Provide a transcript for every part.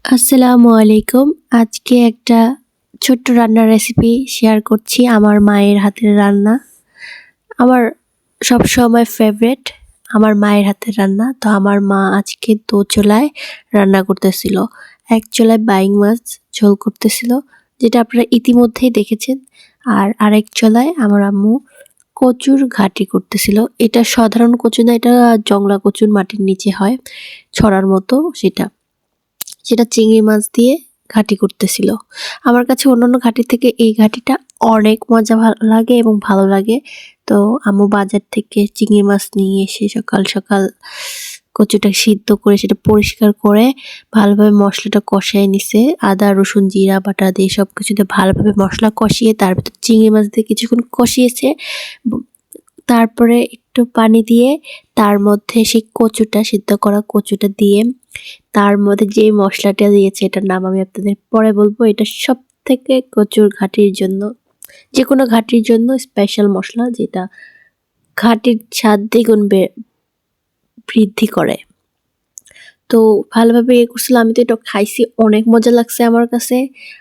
আসসালামু আলাইকুম। আজকে একটা ছোট্ট রান্নার রেসিপি শেয়ার করছি। আমার মায়ের হাতের রান্না। আমার সবসময় ফেভারিট আমার মায়ের হাতের রান্না। তো আমার মা আজকে চুলায় রান্না করতেছিল। এক চুলায় বাইং মাছ ঝোল করতেছিল, যেটা আপনারা ইতিমধ্যেই দেখেছেন। আর আরেক চুলায় আমার আম্মু কচুর ঘাটি করতেছিল। এটা সাধারণ কচু না, এটা জংলা কচুর মাটির নিচে হয় ছড়ার মতো সেটা। সেটা চিংড়ি মাছ দিয়ে ঘাটি করতেছিল। আমার কাছে অন্যান্য ঘাটির থেকে এই ঘাটিটা অনেক মজা লাগে এবং ভালো লাগে। তো আম্মু বাজার থেকে চিংড়ি মাছ নিয়ে এসে সকাল সকাল কচুটা সিদ্ধ করে সেটা পরিষ্কার করে ভালোভাবে মশলাটা কষায় নিছে। আদা রসুন জিরা বাটা দিয়ে সব কিছু দিয়ে ভালোভাবে মশলা কষিয়ে তার ভিতর চিংড়ি মাছ দিয়ে কিছুক্ষণ কষিয়েছে। তারপরে একটু পানি দিয়ে তার মধ্যে সেই কচুটা, সিদ্ধ করা কচুটা দিয়ে তার মধ্যে যে মশলাটা দিয়েছে এটার নাম আমি আপনাদের পরে বলবো। এটা সবথেকে কচুর ঘাটির জন্য, যেকোনো ঘাটির জন্য স্পেশাল মশলা, যেটা ঘাটির স্বাদ দ্বিগুণ বৃদ্ধি করে। তো ভালোভাবে করছিল। আমি তো এটা খাইছি, অনেক মজা লাগছে আমার কাছে।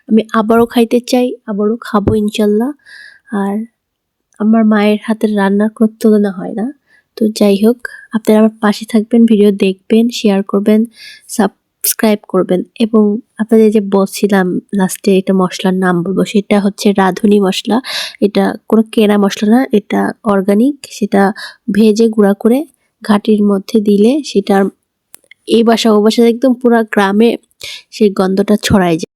আমি আবারও খাইতে চাই, আবারও খাবো ইনশাল্লাহ। আর আমার মায়ের হাতের রান্নার কোনো তুলনা হয় না। তো যাই হোক, আপনারা আমার পাশে থাকবেন, ভিডিও দেখবেন, শেয়ার করবেন, সাবস্ক্রাইব করবেন। এবং আপনাদের যে বলছিলাম লাস্টে এটা মশলার নাম বলবো, সেটা হচ্ছে রাঁধুনি মশলা। এটা কোনো কেনা মশলা না, এটা অর্গানিক। সেটা ভেজে গুঁড়া করে ঘাটির মধ্যে দিলে সেটার এই বাসা ও বাসা একদম পুরা গ্রামে সেই গন্ধটা ছড়ায় যায়।